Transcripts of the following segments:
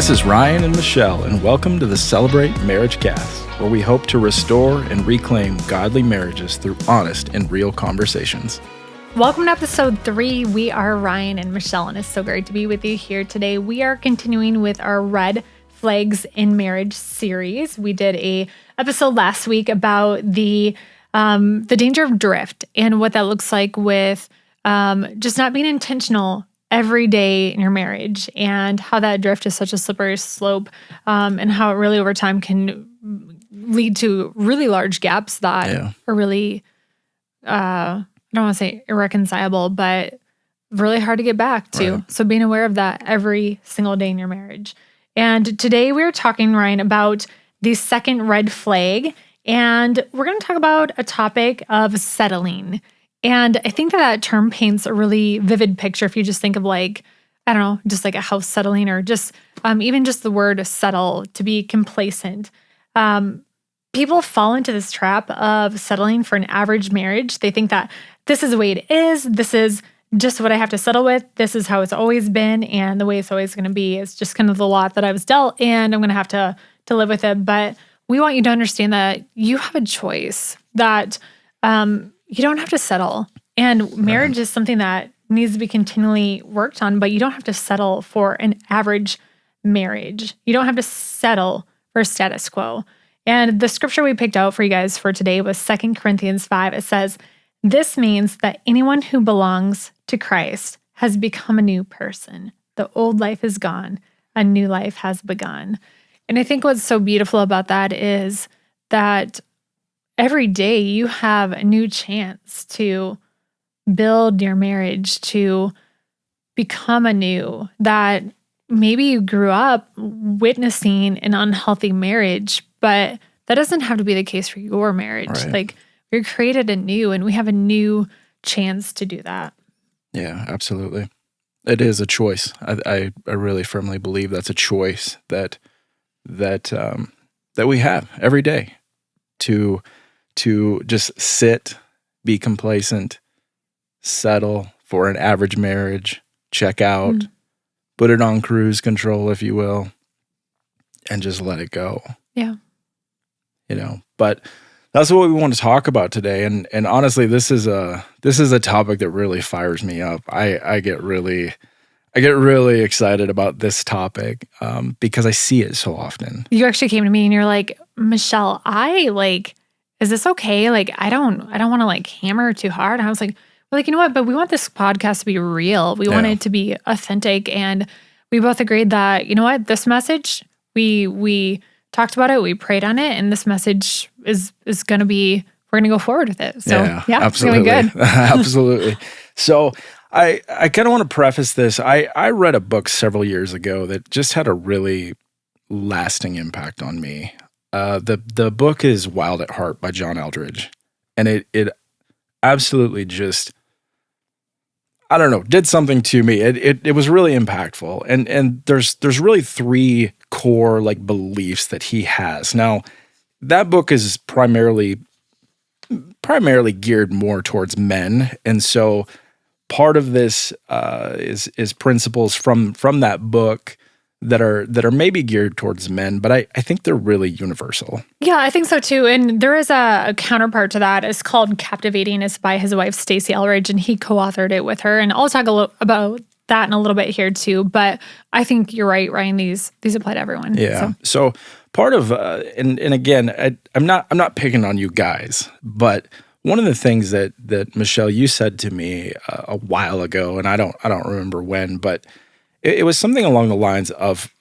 This is Ryan and Michelle, and welcome to the Celebrate Marriage Cast, where we hope to restore and reclaim godly marriages through honest and real conversations. Welcome to episode 3. We are Ryan and Michelle, and it's so great to be with you here today. We are continuing with our Red Flags in Marriage series. We did a episode last week about the danger of drift and what that looks like with just not being intentional every day in your marriage, and how that drift is such a slippery slope, and how it really over time can lead to really large gaps that are really, I don't want to say irreconcilable, but really hard to get back to. Right. So being aware of that every single day in your marriage. And today we're talking, Ryan, about the second red flag, and we're going to talk about a topic of settling. And I think that term paints a really vivid picture if you just think of just like a house settling, or just even just the word settle, to be complacent. People fall into this trap of settling for an average marriage. They think that this is the way it is. This is just what I have to settle with. This is how it's always been. And the way it's always going to be is just kind of the lot that I was dealt, and I'm going to have to live with it. But we want you to understand that you have a choice, that you don't have to settle. And marriage is something that needs to be continually worked on, but you don't have to settle for an average marriage. You don't have to settle for status quo. And the scripture we picked out for you guys for today was 2 Corinthians 5. It says, "This means that anyone who belongs to Christ has become a new person. The old life is gone. A new life has begun." And I think what's so beautiful about that is that every day you have a new chance to build your marriage, to become anew. That maybe you grew up witnessing an unhealthy marriage, but that doesn't have to be the case for your marriage. Right. Like, you're created anew, and we have a new chance to do that. Yeah, absolutely. It is a choice. I really firmly believe that's a choice that we have every day to just sit, be complacent, settle for an average marriage, check out, put it on cruise control, if you will, and just let it go. Yeah. But that's what we want to talk about today. And honestly, this is a topic that really fires me up. I get really excited about this topic because I see it so often. You actually came to me and you're like, "Michelle, is this okay? I don't want to hammer too hard." And I was like, "Well, you know what? But we want this podcast to be real. We want it to be authentic." And we both agreed that, you know what, this message, we talked about it, we prayed on it, and this message is going to be, we're going to go forward with it. So yeah, absolutely. It's going to be good. Absolutely. So I kind of want to preface this. I read a book several years ago that just had a really lasting impact on me. The book is Wild at Heart by John Eldredge. And it absolutely just, I don't know, did something to me. It was really impactful. And there's really 3 core beliefs that he has. Now, that book is primarily geared more towards men. And so part of this is principles from that book that are maybe geared towards men, but I think they're really universal. Yeah, I think so too. And there is a counterpart to that. It's called Captivating. It's by his wife, Stacey Eldredge, and he co-authored it with her. And I'll talk a little about that in a little bit here too. But I think you're right, Ryan. These apply to everyone. Yeah. So part of and again, I'm not picking on you guys, but one of the things that Michelle, you said to me a while ago, and I don't remember when, but it was something along the lines of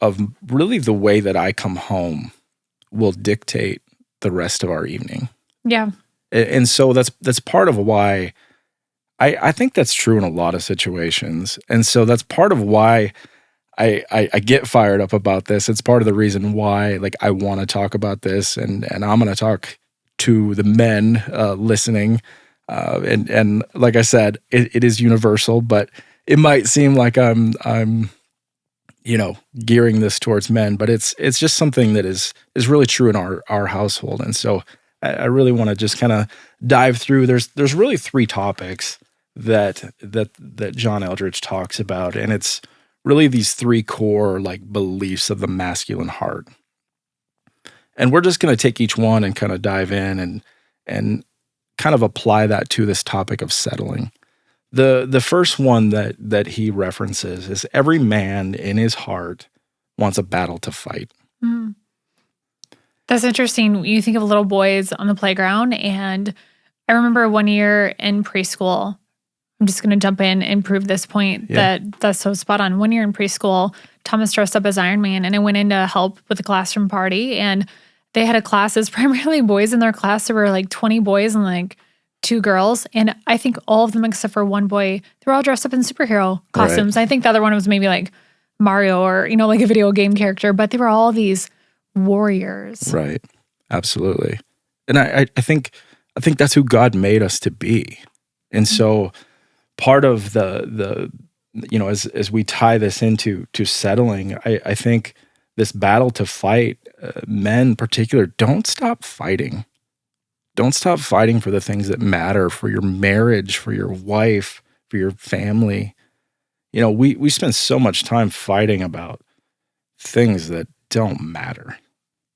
really the way that I come home will dictate the rest of our evening. Yeah. And so that's part of why I think that's true in a lot of situations. And so that's part of why I get fired up about this. It's part of the reason why I want to talk about this, and I'm going to talk to the men listening. And like I said, it is universal, but it might seem like I'm gearing this towards men, but it's just something that is really true in our household. And so I really want to just kind of dive through. There's really 3 topics that John Eldredge talks about, and it's really these three core like beliefs of the masculine heart. And we're just going to take each one and kind of dive in and kind of apply that to this topic of settling. The first one that he references is every man in his heart wants a battle to fight. Mm. That's interesting. You think of little boys on the playground, and I remember one year in preschool, I'm just going to jump in and prove this point that's so spot on. One year in preschool, Thomas dressed up as Iron Man, and I went in to help with the classroom party, and they had a class, it's primarily boys in their class. There were like 20 boys and like 2 girls. And I think all of them, except for one boy, they were all dressed up in superhero costumes. Right. I think the other one was maybe like Mario or, like a video game character, but they were all these warriors. Right. Absolutely. And I think that's who God made us to be. And so part of the as we tie this into settling, I think this battle to fight, men in particular, don't stop fighting. Don't stop fighting for the things that matter, for your marriage, for your wife, for your family. We spend so much time fighting about things that don't matter.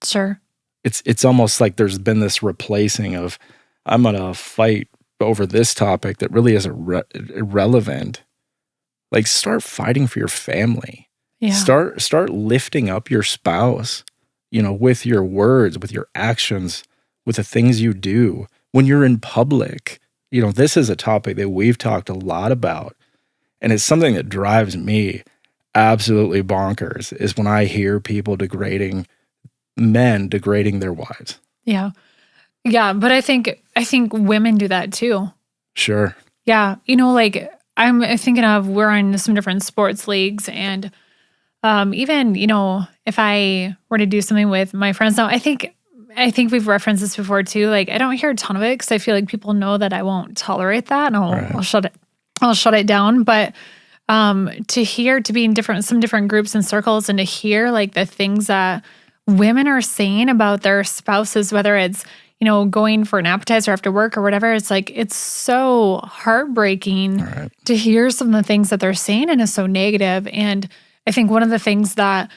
Sure. It's almost like there's been this replacing of, I'm going to fight over this topic that really is irrelevant. Like, start fighting for your family. Yeah. Start lifting up your spouse, with your words, with your actions, with the things you do when you're in public. This is a topic that we've talked a lot about, and it's something that drives me absolutely bonkers is when I hear people degrading their wives. Yeah. Yeah, but I think women do that too. Sure. Yeah, like I'm thinking of, we're in some different sports leagues, and even, if I were to do something with my friends now, I think we've referenced this before too. Like, I don't hear a ton of it because I feel like people know that I won't tolerate that, and I'll shut it down. But to be in some different groups and circles, and to hear like the things that women are saying about their spouses, whether it's, going for an appetizer after work or whatever, it's like, it's so heartbreaking to hear some of the things that they're saying, and it's so negative. And I think one of the things that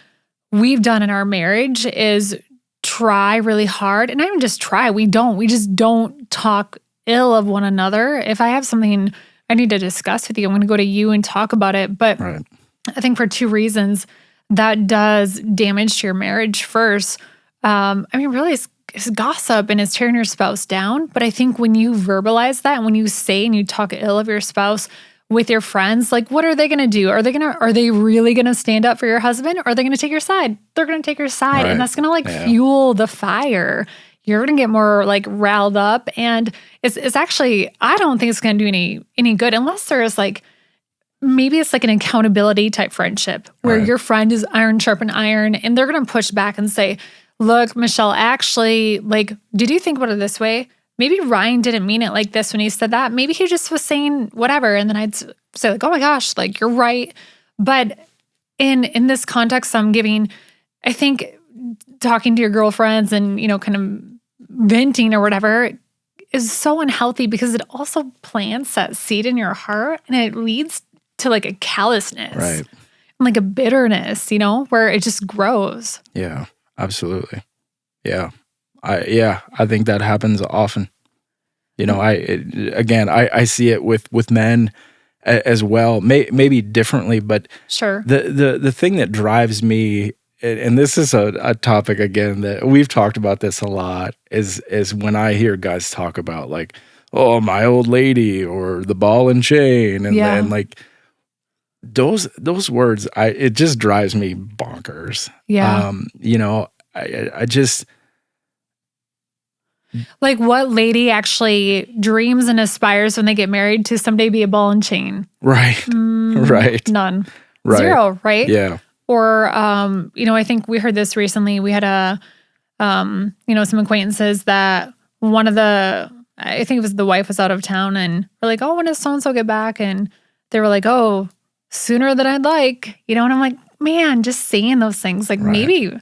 we've done in our marriage is try really hard, and not even just try, we just don't talk ill of one another. If I have something I need to discuss with you, I'm going to go to you and talk about it. But I think for 2 reasons that does damage to your marriage. First, really it's gossip and it's tearing your spouse down. But I think when you verbalize that, and when you say and you talk ill of your spouse with your friends, like, what are they going to do? Are they really going to stand up for your husband? Or are they going to take your side? They're going to take your side. And that's going to fuel the fire. You're going to get more like riled up. And it's actually, I don't think it's going to do any good unless there's like, maybe it's like an accountability type friendship where your friend is iron sharpen iron, and they're going to push back and say, look, Michelle, actually, like, did you think about it this way? Maybe Ryan didn't mean it like this when he said that. Maybe he just was saying whatever. And then I'd say like, oh my gosh, like, you're right. But in this context I'm giving, I think talking to your girlfriends and, kind of venting or whatever is so unhealthy, because it also plants that seed in your heart, and it leads to like a callousness and like a bitterness, where it just grows. Yeah, absolutely. Yeah. I think that happens often. I see it with men as well, maybe differently, but sure. The thing that drives me, and this is a topic again that we've talked about this a lot, is when I hear guys talk about like, oh, my old lady, or the ball and chain, and then like those words, it just drives me bonkers. Yeah. I just. Like, what lady actually dreams and aspires when they get married to someday be a ball and chain? Right. Right. None. Right. 0, right? Yeah. Or, I think we heard this recently. We had some acquaintances that I think it was the wife was out of town, and we're like, oh, when does so-and-so get back? And they were like, oh, sooner than I'd like, and I'm like, man, just saying those things, like maybe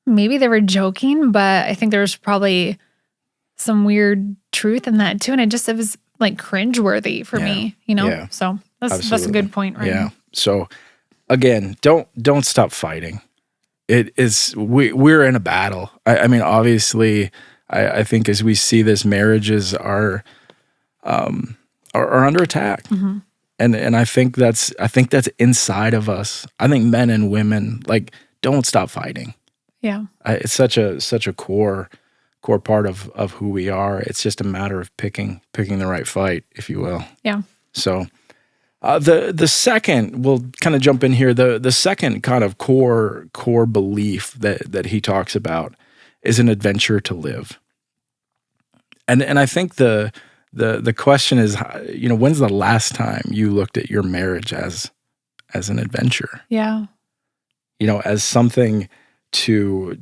they were joking, but I think there was probably some weird truth in that too. And it was like cringeworthy for me, Yeah. So that's a good point, right? Yeah. So again, don't stop fighting. It is we're in a battle. I mean, obviously, I think as we see this, marriages are under attack, and I think that's inside of us. I think men and women, like, don't stop fighting. Yeah. It's such a core part of who we are. It's just a matter of picking the right fight, if you will. Yeah. So the second, we'll kind of jump in here. The second kind of core belief that he talks about is an adventure to live. And I think the question is, when's the last time you looked at your marriage as an adventure? Yeah. As something to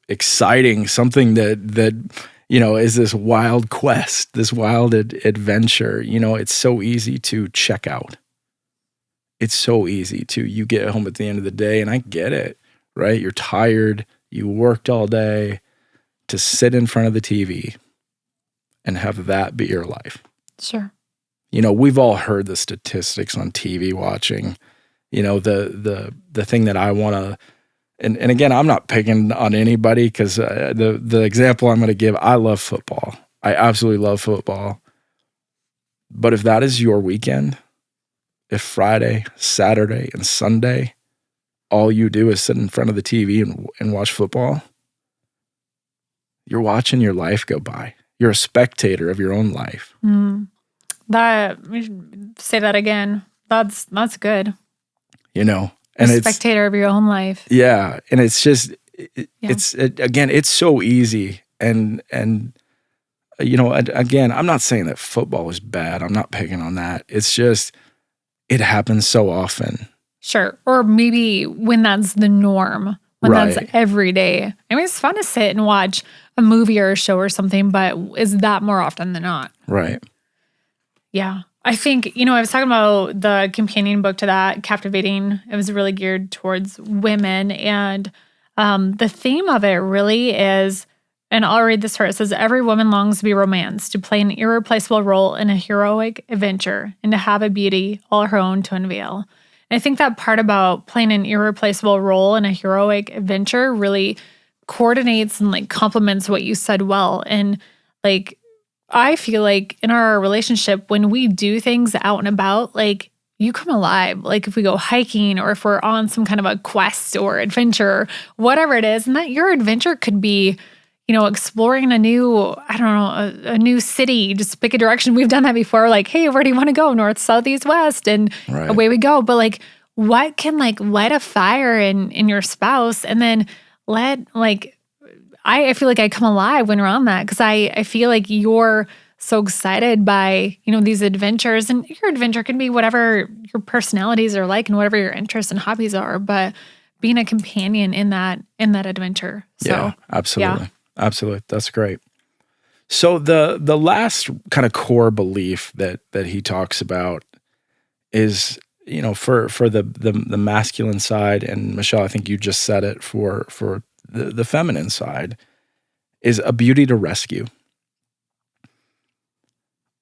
exciting, something that is this wild quest, this wild adventure. It's so easy to check out. It's so easy you get home at the end of the day, and I get it, right? You're tired, you worked all day, to sit in front of the TV and have that be your life. Sure. We've all heard the statistics on TV watching. The thing that I want to, and again, I'm not picking on anybody, because the example I'm going to give, I love football. I absolutely love football. But if that is your weekend, if Friday, Saturday, and Sunday, all you do is sit in front of the TV and watch football, you're watching your life go by. You're a spectator of your own life. Say that again. That's good. And a spectator of your own life. Yeah, and it's just it's so easy, and again, I'm not saying that football is bad. I'm not picking on that. It's just it happens so often. Sure, or maybe when that's the norm, when that's every day. I mean, it's fun to sit and watch a movie or a show or something, but is that more often than not? Right. Yeah. I think, I was talking about the companion book to that, Captivating. It was really geared towards women. And the theme of it really is, and I'll read this first, it says, every woman longs to be romanced, to play an irreplaceable role in a heroic adventure, and to have a beauty all her own to unveil. And I think that part about playing an irreplaceable role in a heroic adventure really coordinates and complements what you said well. And I feel like in our relationship, when we do things out and about, you come alive. If we go hiking, or if we're on some kind of a quest or adventure, whatever it is, and that your adventure could be, exploring a new city, just pick a direction. We've done that before. Hey, where do you want to go? North, south, east, west, and away we go. But what can light a fire in your spouse, and then I feel like I come alive when we're on that, because I feel like you're so excited by, these adventures, and your adventure can be whatever your personalities are like and whatever your interests and hobbies are, but being a companion in that adventure. So, yeah, absolutely. Yeah. Absolutely. That's great. So the last kind of core belief that he talks about is, for the masculine side, and Michelle, I think you just said it, for the feminine side, is a beauty to rescue.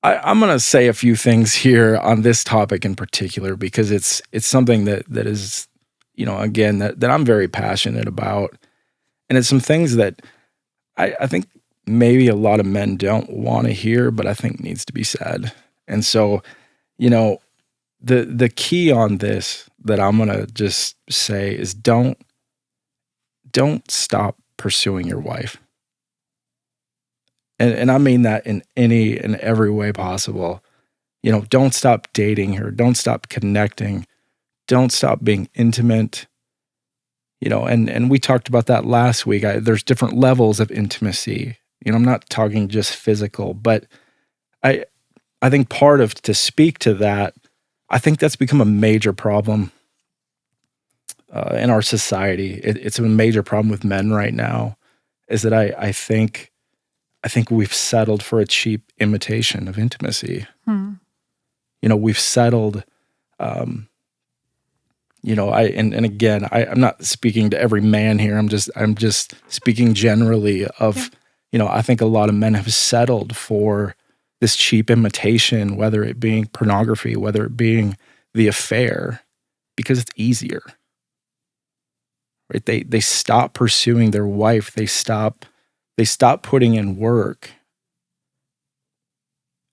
I'm going to say a few things here on this topic in particular, because it's something that is, again, that I'm very passionate about. And it's some things that I think maybe a lot of men don't want to hear, but I think needs to be said. And so, the key on this that I'm going to just say is don't stop pursuing your wife. And I mean that in any and every way possible. Don't stop dating her. Don't stop connecting. Don't stop being intimate. And we talked about that last week. There's different levels of intimacy. I'm not talking just physical, but I think to speak to that, I think that's become a major problem in our society. It's a major problem with men right now, is that I think we've settled for a cheap imitation of intimacy. We've settled, and again, I'm not speaking to every man here. I'm just speaking generally of, I think a lot of men have settled for this cheap imitation, whether it being pornography, whether it being the affair. Because it's easier. Right? They stop pursuing their wife. They stop putting in work.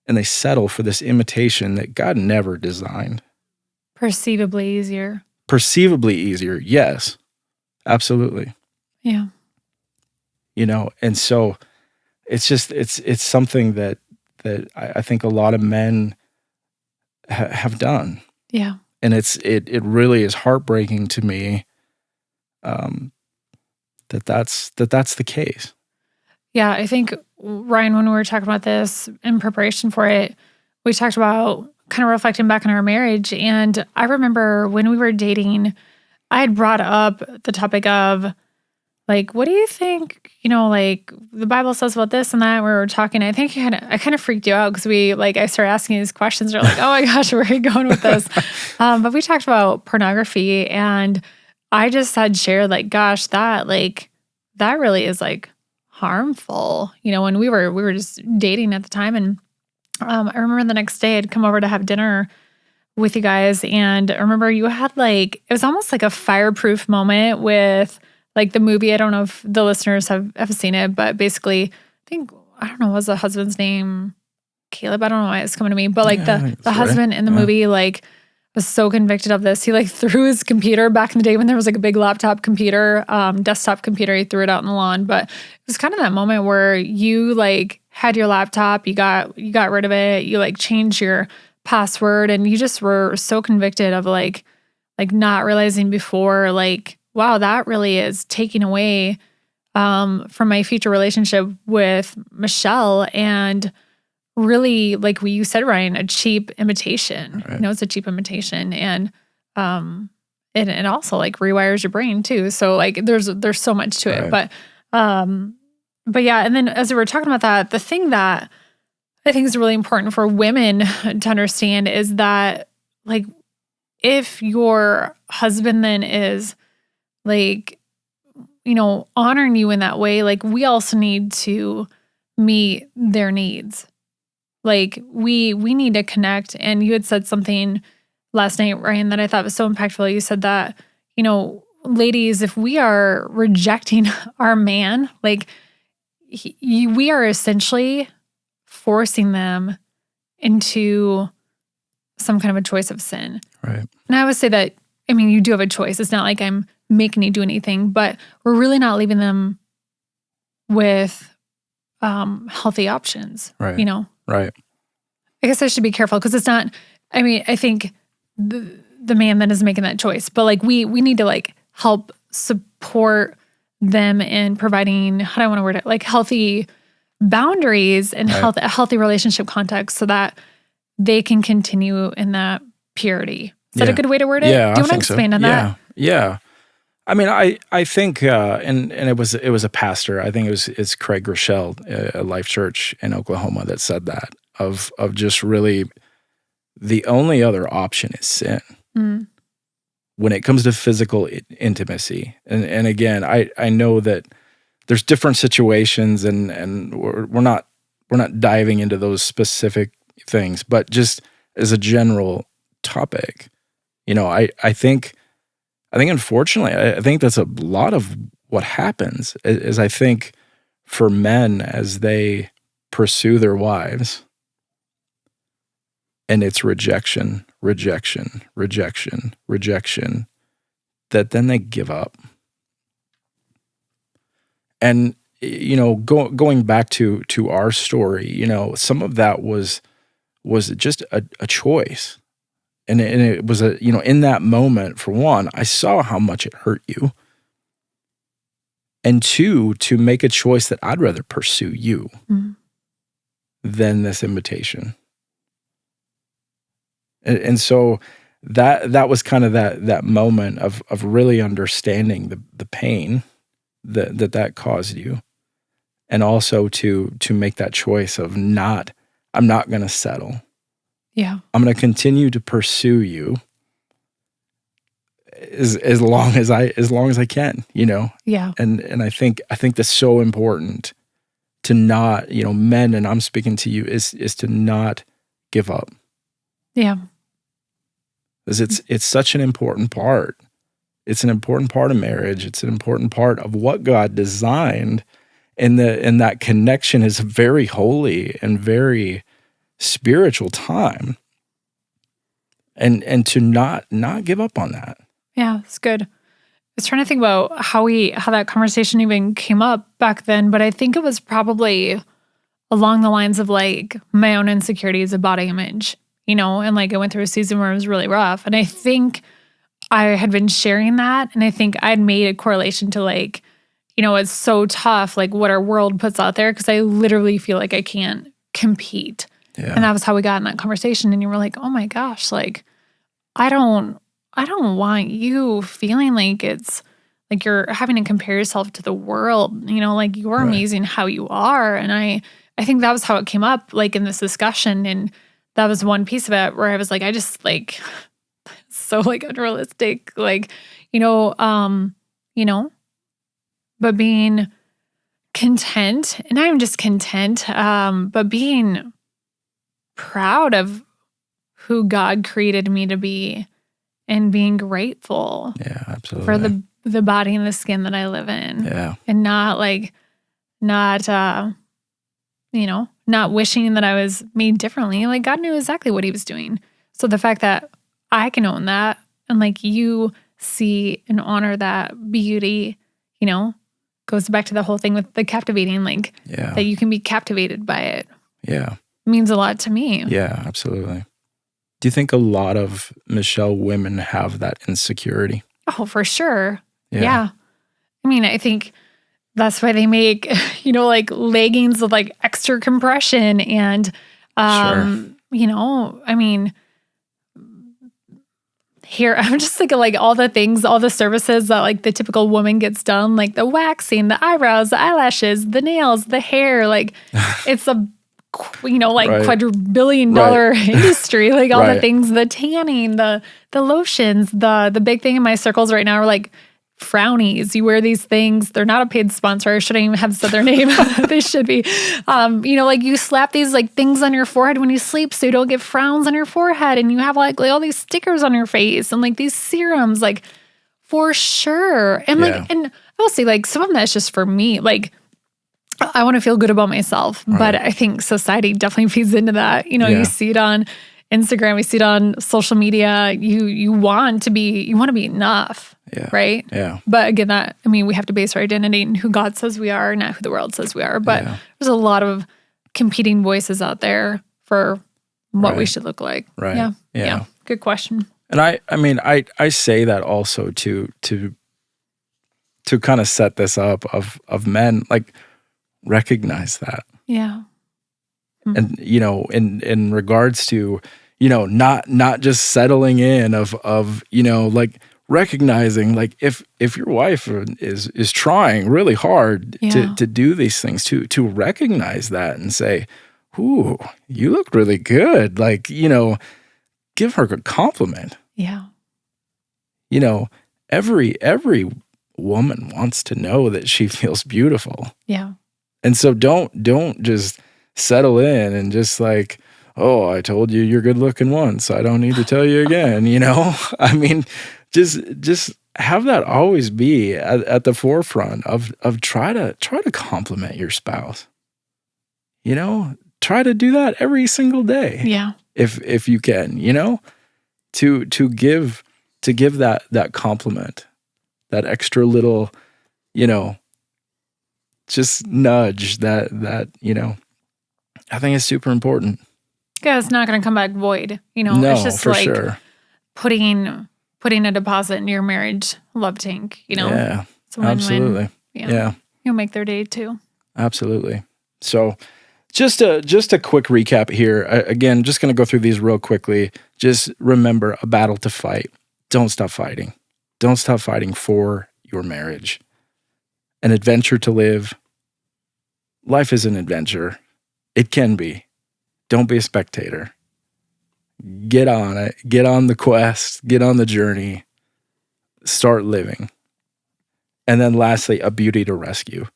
And they settle for this imitation that God never designed. Perceivably easier. Perceivably easier, yes. Absolutely. Yeah. And so it's just it's something that I think a lot of men have done. Yeah. And it really is heartbreaking to me that's the case. Yeah, I think, Ryan, when we were talking about this in preparation for it, we talked about kind of reflecting back on our marriage. And I remember when we were dating, I had brought up the topic of, like, what do you think, like the Bible says about this and that? We were talking. I think I kind of freaked you out because I started asking these questions. You're like, oh my gosh, where are you going with this? But we talked about pornography, and I just had shared, like, gosh, that really is like harmful, when we were just dating at the time. And I remember the next day I'd come over to have dinner with you guys, and I remember you had it was almost like a fireproof moment with the movie. I don't know if the listeners have seen it, but basically, I don't know, was the husband's name Caleb? I don't know why it's coming to me, but the husband in the movie was so convicted of this. He threw his computer back in the day when there was a big laptop computer, desktop computer. He threw it out in the lawn. But it was kind of that moment where you had your laptop, you got rid of it, you changed your password, and you just were so convicted of not realizing before, wow, that really is taking away from my future relationship with Michelle. And really, like what you said, Ryan, a cheap imitation. Right. It's a cheap imitation. And it also rewires your brain too. So there's so much to it. Right. But yeah, and then as we were talking about that, the thing that I think is really important for women to understand is that if your husband then is honoring you in that way, we also need to meet their needs. We need to connect. And you had said something last night, Ryan, that I thought was so impactful. You said that, ladies, if we are rejecting our man, we are essentially forcing them into some kind of a choice of sin. Right. And I would say that, you do have a choice. It's not like I'm making you do anything, but we're really not leaving them with healthy options. Right. Right. I guess I should be careful because it's not, I think the man that is making that choice, but we need to help support them in providing, how do I want to word it? Healthy boundaries and Right. a healthy relationship context so that they can continue in that purity. Is that a good way to word it? Yeah, Do you I want to think so. expand on that? Yeah. I think, and it was a pastor. I think it's Craig Rochelle, a Life Church in Oklahoma, that said that of just really the only other option is sin when it comes to physical intimacy. And again, I know that there's different situations, and we're not diving into those specific things, but just as a general topic, I think unfortunately, I think that's a lot of what happens is I think for men as they pursue their wives, and it's rejection, that then they give up. And, going back to our story, some of that was just a choice. And it was in that moment, for one, I saw how much it hurt you. And two, to make a choice that I'd rather pursue you than this invitation. And so that was kind of that moment of really understanding the pain that caused you. And also to make that choice of I'm not going to settle. Yeah. I'm going to continue to pursue you as long as I can, Yeah. And I think that's so important to not, men, and I'm speaking to you, is to not give up. Yeah. Because it's such an important part. It's an important part of marriage. It's an important part of what God designed, and that connection is very holy and very spiritual time. And to not give up on that. Yeah, it's good. I was trying to think about how that conversation even came up back then, but I think it was probably along the lines of like my own insecurities of body image, and like I went through a season where it was really rough. And I think I had been sharing that, and I think I'd made a correlation to like, it's so tough, like what our world puts out there, because I literally feel like I can't compete. Yeah. And that was how we got in that conversation. And you were like, oh my gosh, like I don't want you feeling like it's like you're having to compare yourself to the world, like you're Right. amazing how you are. And I think that was how it came up, like in this discussion. And that was one piece of it where I was like, I just like, so like unrealistic, like, but being content, and I'm just content, but being proud of who God created me to be and being grateful Yeah, absolutely. for the body and the skin that I live in. Yeah. And not wishing that I was made differently. Like God knew exactly what he was doing. So the fact that I can own that, and like you see and honor that beauty, goes back to the whole thing with the captivating, like that you can be captivated by it. Yeah. Means a lot to me. Yeah, absolutely. Do you think a lot of, Michelle, women have that insecurity? Oh, for sure. Yeah. I mean, I think that's why they make, like leggings with like extra compression and, Sure. I mean, here, I'm just thinking like all the things, all the services that like the typical woman gets done, like the waxing, the eyebrows, the eyelashes, the nails, the hair, like it's a, Right. quadrillion-dollar industry, like all the Right. things, the tanning, the lotions, the big thing in my circles right now are like frownies. You wear these things. They're not a paid sponsor. I shouldn't even have said their name. They should be. Like you slap these like things on your forehead when you sleep so you don't get frowns on your forehead, and you have like all these stickers on your face and like these serums, like for sure. And like, and I will say like some of that's just for me, like I want to feel good about myself, but I think society definitely feeds into that. You see it on Instagram, you see it on social media. You want to be enough. Yeah. Right? Yeah. But again, we have to base our identity in who God says we are, not who the world says we are. But there's a lot of competing voices out there for what we should look like. Right. Yeah. Good question. And I say that also to kind of set this up of men, like recognize that. Yeah. And in regards to, not just settling in of like recognizing, like if your wife is trying really hard to do these things, to recognize that and say, "Ooh, you look really good." Like, give her a compliment. Yeah. Every woman wants to know that she feels beautiful. Yeah. And so don't just settle in and just like, "Oh, I told you you're good looking once. I don't need to tell you again." Just have that always be at the forefront of try to compliment your spouse. Try to do that every single day. Yeah. If you can, to give that compliment, that extra little, just nudge that I think is super important. Yeah, it's not going to come back void. No, it's just for like sure. putting a deposit into your marriage love tank, Yeah, it's a win-win. absolutely. Yeah. You'll make their day too. Absolutely. So just a quick recap here. Again, just going to go through these real quickly. Just remember, a battle to fight. Don't stop fighting. Don't stop fighting for your marriage. An adventure to live. Life is an adventure. It can be. Don't be a spectator. Get on it. Get on the quest. Get on the journey. Start living. And then lastly, a beauty to rescue.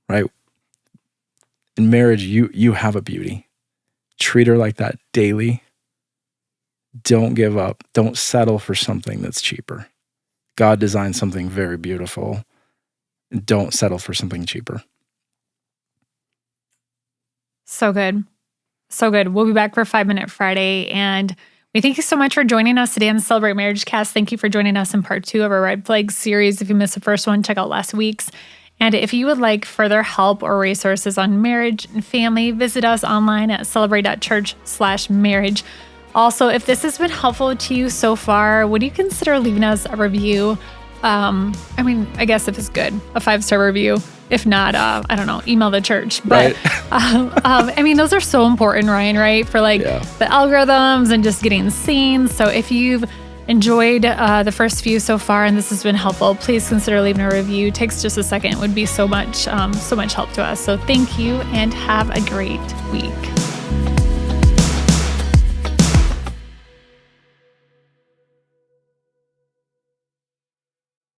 Right? In marriage, you have a beauty. Treat her like that daily. don't give up. Don't settle for something that's cheaper. God designed something very beautiful. Don't settle for something cheaper. So good. So good. We'll be back for 5-Minute Friday. And we thank you so much for joining us today on the Celebrate Marriage Cast. Thank you for joining us in part 2 of our Red Flags series. If you missed the first one, check out last week's. And if you would like further help or resources on marriage and family, visit us online at celebrate.church/marriage. Also, if this has been helpful to you so far, would you consider leaving us a review? I guess if it's good, a 5-star review. If not, I don't know, email the church. But, right. Those are so important, Ryan, right? For the algorithms and just getting seen. So if you've enjoyed the first few so far and this has been helpful, please consider leaving a review. It takes just a second. It would be so much help to us. So thank you and have a great week.